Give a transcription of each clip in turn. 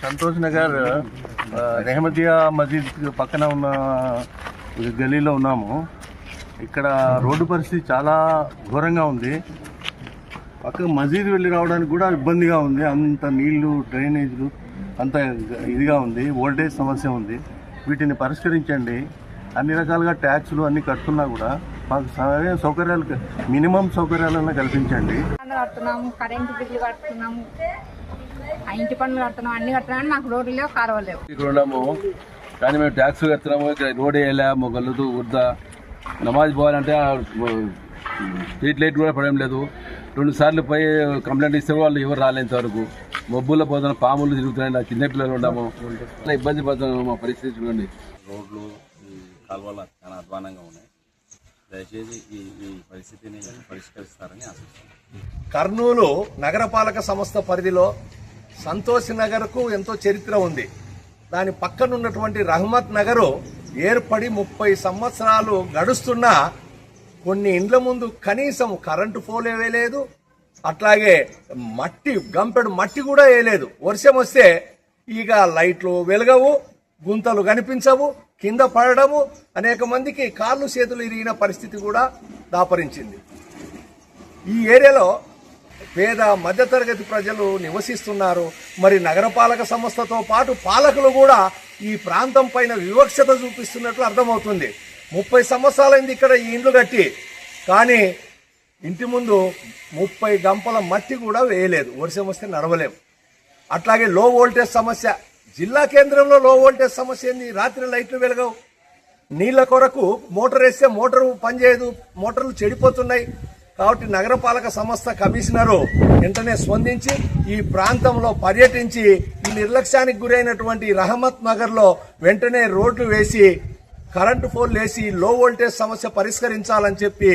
సంతోష్ నగర్ రెహమతియా మసీద్ పక్కన ఉన్న గలీలో ఉన్నాము. ఇక్కడ రోడ్డు పరిస్థితి చాలా ఘోరంగా ఉంది. పక్కన మసీద్ వెళ్ళి రావడానికి కూడా ఇబ్బందిగా ఉంది. అంత నీళ్లు, డ్రైనేజీలు అంత ఇదిగా ఉంది. ఓల్టేజ్ సమస్య ఉంది. వీటిని పరిష్కరించండి. అన్ని రకాలుగా ట్యాక్సులు అన్ని కడుతున్నా కూడా మాకు సరైన సౌకర్యాలు, మినిమం సౌకర్యాలను కల్పించండి. కడుతున్నాము, కరెంటు బిల్లు కడుతున్నాము, ఇంటి పనులు కడుతున్నాము, అన్ని కడుతున్నాము. మాకు రోడ్లు లేవు, కాలువలు లేవు. ఇక్కడ ఉన్నాము కానీ మేము ట్యాక్స్ కడుతున్నాము. ఇక్కడ రోడ్ వేయలేము, గల్లుతూ ఉర్దా నమాజ్ పోవాలంటే స్ట్రీట్ లైట్ కూడా పడడం లేదు. 2 సార్లు పోయి కంప్లైంట్ ఇస్తే వాళ్ళు ఎవరు రాలేంత వరకు. మబ్బుల్లో పోతున్న పాములు తిరుగుతున్నాయి. చిన్నపిల్లలు ఉన్నాము, ఇబ్బంది పడుతున్నాము. మా పరిస్థితి చూడండి. రోడ్లు, ఈ కాలువలు చాలా అధ్వానంగా ఉన్నాయి. దయచేసి ఈ పరిస్థితిని పరిష్కరిస్తారని ఆశిస్తున్నాను. కర్నూలు నగరపాలక సంస్థ పరిధిలో సంతోష్ నగర్కు ఎంతో చరిత్ర ఉంది. దాని పక్కనున్నటువంటి రహమత్ నగరు ఏర్పడి 30 సంవత్సరాలు గడుస్తున్నా కొన్ని ఇండ్ల ముందు కనీసం కరెంటు పోలే వేయలేదు. అట్లాగే గంపెడు మట్టి కూడా వేయలేదు. వర్షం వస్తే ఇక లైట్లు వెలగవు, గుంతలు కనిపించవు, కింద పడడము, అనేక మందికి కాళ్ళు చేతులు ఇరిగిన పరిస్థితి కూడా దాపరించింది. ఈ ఏరియాలో పేద మధ్యతరగతి ప్రజలు నివసిస్తున్నారు. మరి నగరపాలక సంస్థతో పాటు పాలకులు కూడా ఈ ప్రాంతం పైన వివక్షత చూపిస్తున్నట్లు అర్థమవుతుంది. 30 సంవత్సరాలైంది ఇక్కడ ఈ ఇండ్లు కట్టి, కానీ ఇంటి ముందు 30 గంపల మట్టి కూడా వేయలేదు. వర్షం వస్తే నడవలేం. అట్లాగే లో వోల్టేజ్ సమస్య, జిల్లా కేంద్రంలో లో వోల్టేజ్ సమస్య ఏంది? రాత్రి లైట్లు వెలగవు. నీళ్ల కొరకు మోటార్ వేస్తే మోటారు పనిచేయదు, మోటార్లు చెడిపోతున్నాయి. కాబట్టి నగరపాలక సంస్థ కమిషనరు వెంటనే స్పందించి ఈ ప్రాంతంలో పర్యటించి ఈ నిర్లక్ష్యానికి గురైనటువంటి రహమత్ నగర్లో వెంటనే రోడ్లు వేసి, కరెంటు పోల్ వేసి లో వోల్టేజ్ సమస్య పరిష్కరించాలని చెప్పి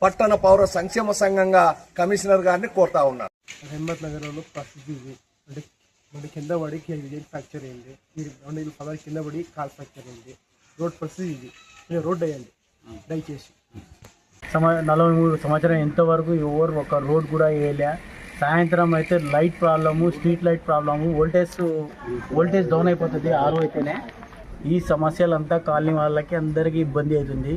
పట్టణ పౌర సంక్షేమ సంఘంగా కమిషనర్ గారిని కోరుతా ఉన్నారు. రహమత్ నగర్లో పరిస్థితి అంటే కింద పడి ఫ్రాక్చర్ అయింది. 2 పదాలు కింద పడి కాల్ ఫ్రాక్చర్ అయింది. రోడ్ పరిస్థితి ఇది. రోడ్ వేయండి దయచేసి. 43 సంవత్సరం ఎంతవరకు ఎవరు ఒక రోడ్ కూడా వేయలే. సాయంత్రం అయితే light problem, street light problem, voltage down అయిపోతుంది 6 అయితేనే. ఈ సమస్యలంతా కాలనీ వాళ్ళకి అందరికీ ఇబ్బంది అవుతుంది.